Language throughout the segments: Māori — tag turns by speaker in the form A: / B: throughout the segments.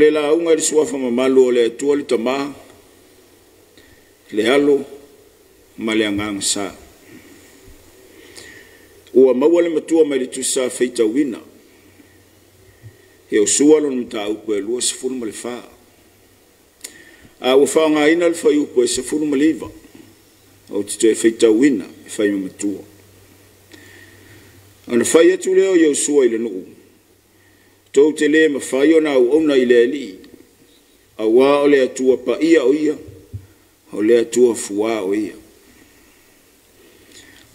A: le la unga le suafa mamalu le tua le tama le alo ma le angang sa ua maua le matua mai le tusa feita wina e o sualo mta upo e lua sefulu ma le faa a ua whaangaina le fai upo e sefulu ma liva o tito e feita wina e fai matua ana fai atu leo i o sua i le nuu tau te le ma fai ona au ona i le ali a wā o le atua pa ia o ia o le atua fuā o ia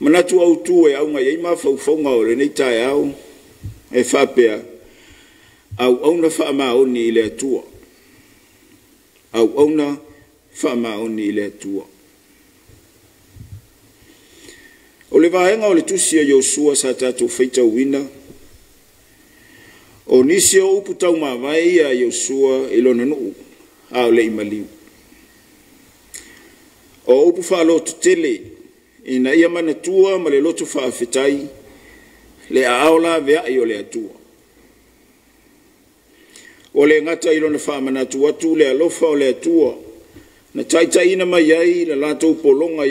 A: manatu au tu e au ngai ai mawhauwhaunga o le nei tae au e whapea au auna whaamaoni i le atua au auna whaamaoni i le atua o le vahenga o le tusia Yosua sa tātou whaita wina o nisi o upu tau mawai a Yosua i lona nuu a o le imaliu o upu whaalotu tele ina ia mana tua ma le loto whaafetai le aola vea i o le atua o le ngata i lona whaamanatu atu le alofa o le atua na taitaina mai ai la latou polonga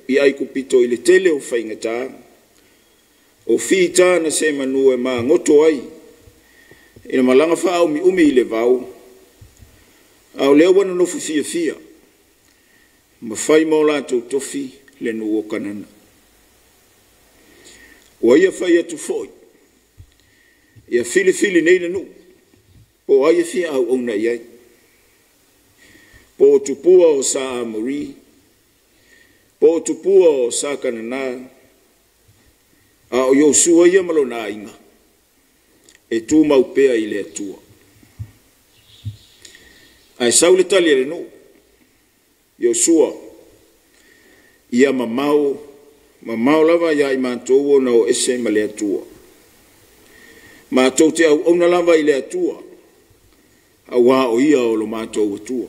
A: i ai kupito i le tele o whaingata o whita na se manu e maa ngoto ai ina malanga wha umi i le vau au leo wana nofu fia ma whai mau latou tofi le nuo kanana o ia whai atu foi ia fili nei le nu po aia fia au ona iai po tupua o sa amori po tupua o sa kanana a o Yosua ia malona inga e tu maupea i le atua ai saule tali le nu Yosua ia mamau lava ia i mātou o na o ese ma le atua mātou te au ona lava i le atua a wā o ia o lo mātou atua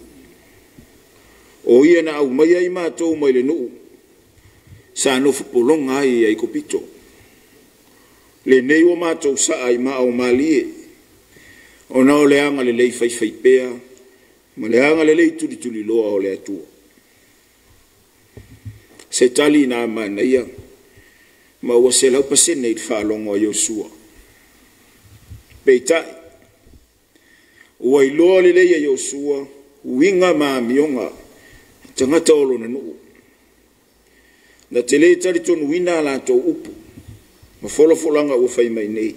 A: o ia na au mai ai mātou mai le nuu sa nofu polonga ai ai kopito le nei o mātou sa ai maa o malie o na o le anga le lei fai pea ma le anga le lei tuli loa o le atua se tali na mana ia ma ua se lau pasene i whaalongo a Yosua peitai ua iloa le leia Yosua uinga maa mionga tangata olo na nuu na te le tari tonu wina la tau upu ma folanga ua whai mai nei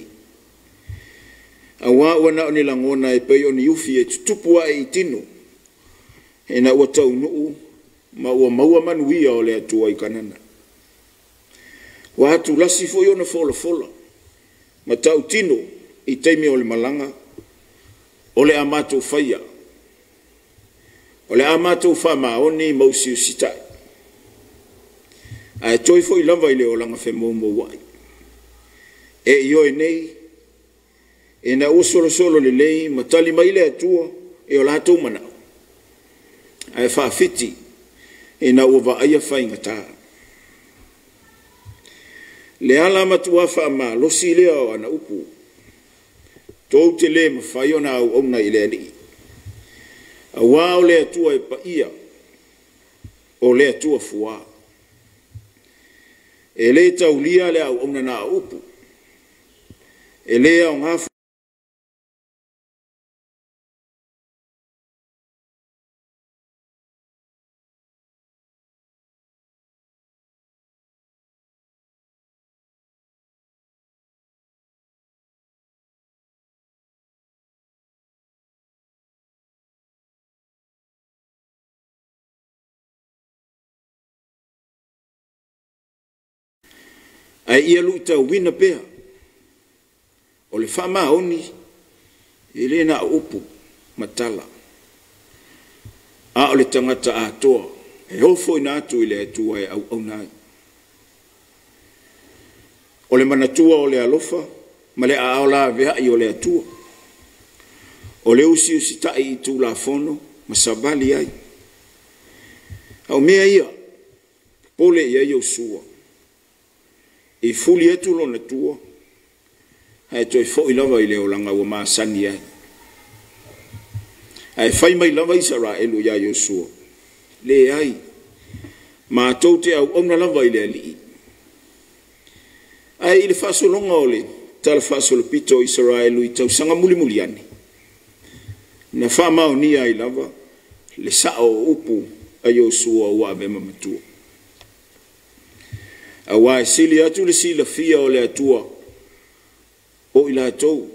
A: a wā ua na oni langona e pei oni ufi e tutupua e itinu e na ua tau nuu ma ua maua manuia o le atua i kanana wa atu lasi foi ona fola ma tau tino i teimi o le malanga o le amatou faia o le amatou whamaoni mausi o sitai a e toi foi lava i le o langa whemomo wai e io e nei e na solo le lei ma tali mai le atua e o latou manao a e whaafiti e na ua vaaia whaingata le ala matua wha losi lea o ana upu tou te le mawhai ona au ona i le ali a wā o le atua e paia o le atua fuā e le taulia le au ona na upu e le au ngafu ai ia luta wina pea o le whama oni i le na upu matala a o le tangata atoa e hofo ina atu i le atua e au nai o le manatua o le alofa ma le aola vea i o le atua o le usi tai i tu la fono ma sabali ai au mea ia pole ia Yosua e fuli etu lo na tua e toi fo i lava i le o langa ua maasani ai ai fai mai lava Israel ya Yosua le ai ma tau te au ona lava ile ali ai ile fasolonga ole tal fasol pito Israel i tau sanga muli muliani na fa mau ni ai lava le sao upu a Yosua wa be mamatua a wa sili atu le sila fia o le atua o ila tau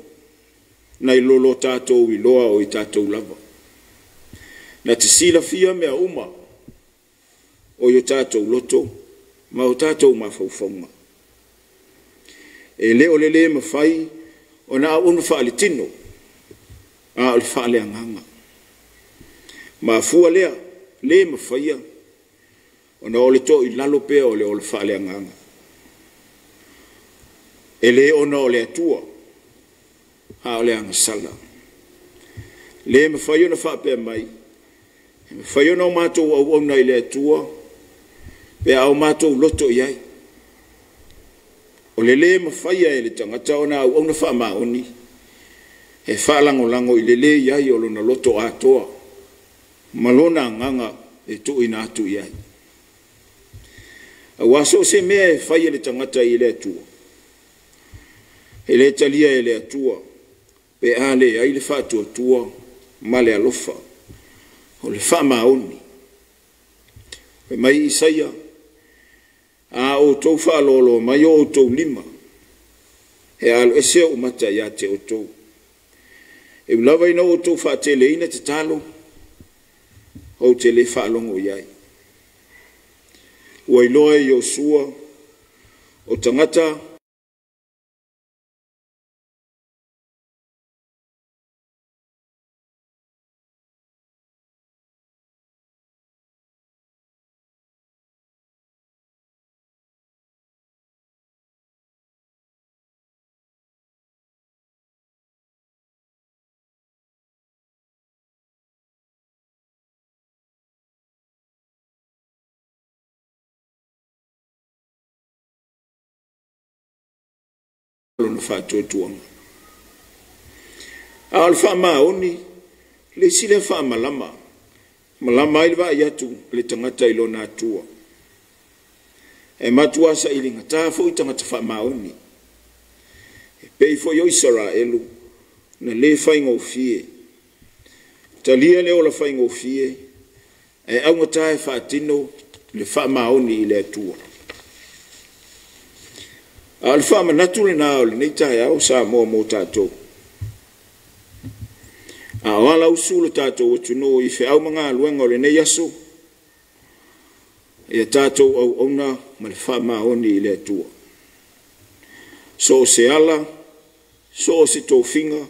A: na ilolo tatou i loa o i tatou lava na te sila fia mea uma o yo tatou loto ma o tatou mafaufaunga e leo le mawhai o na unu whaale tino a o le whaale anganga ma fua lea le mawhaia o na o le to i lalo pea o le whaale anganga e le o na o le atua a o le angasala le mawhai o na whaapea mai mawhai o na o mātou au na i le atua pe au mātou loto iai o le mawhaia e le tangata o na au na wha maoni e whaalango lango i le iai o na loto atoa malona nganga e tu ina atu iai a waso se mea e whaia le tangata i le atua e le talia e le atua pe ale ai le whaatua tua ma le alofa o le wha maoni pe mai Isaia a o tau whaalolo mai o tau lima he alo e seo umata ia te o tau e ulawa ina o tau whaatele ina te talo o te le whaalongo iai ua iloa e Yosua o tangata na whaatua tuanga. A al wha maoni, le sile wha malama. Malama ilwa iatu, le tangata ilo na atua. E matua sa ilinga tafo i tangata wha maoni. E peifo yo Israelu, na le whaingo fie. Talia leo la whaingo fie, e au ngatae whaatino, le wha maoni i le atua. Alfa manatu le nao le nei tae au sa mo tātou. A wala usulu tātou o tuno i fe au mga luenga o le nei aso. E tātou au ona ma le wha maoni i le atua. So se ala, so se tōwhinga,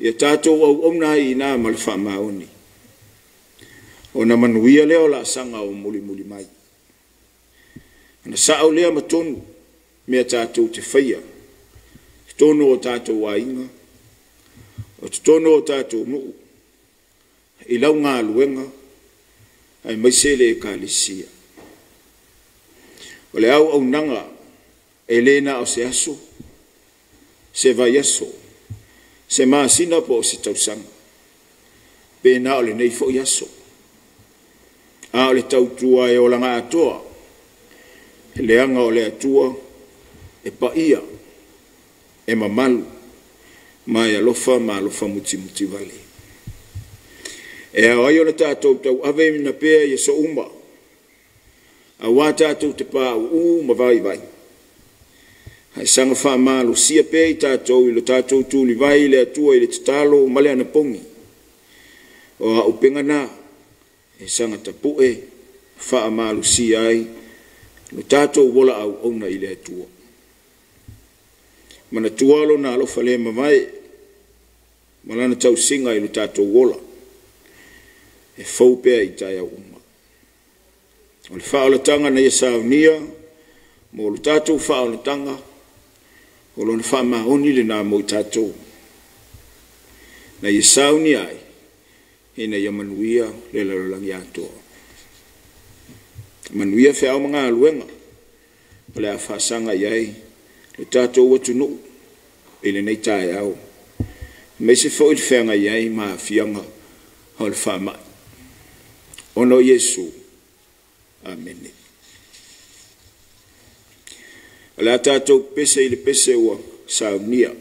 A: e tātou au ona i nā ma le wha maoni. O na manuia leo la sanga o muli mai. Na sa au lea matonu, mea tātou te whaia, tono o tātou wainga, o tono o tātou nuu, i lau ngā luenga, ai maisele e kālisia. O le au nanga, e lena o se aso, se vai aso, se maasina po o se tausanga, pēna o le neifo i aso, a o le tautua e o langa atoa, le anga o le atua, e pa ia, e mamalu, mai alofa ma alofa muti vale. E a ai o na tātou tau ave mina pēa i so uma, a wā tātou te pā ma vai. Hai sanga wha malu sia pēa i tātou i lo tātou tūli vai le atua i le tatalo male ana pongi. O a upenga nā, e sanga tapu e, wha malu sia ai, lo tātou wola au ona i le atua. Mana tualo na alofa le mawai, malana tau singa i lo tātou wola, e whaupea i tai au uma. O le whaolatanga na ia saunia, mo lo tātou whaolatanga, o lo na wha maoni le nā mo i tātou. Na ia saunia ai, e na ia manuia le lalolangi atoa. Manuia whiau mga aluenga, o le a whaasanga iai, le tātou watu nuu, e le nei tae au. me se fo il fenga yai ma fianga hol fama ono Yesu amen la tatou pese il pese wa saunia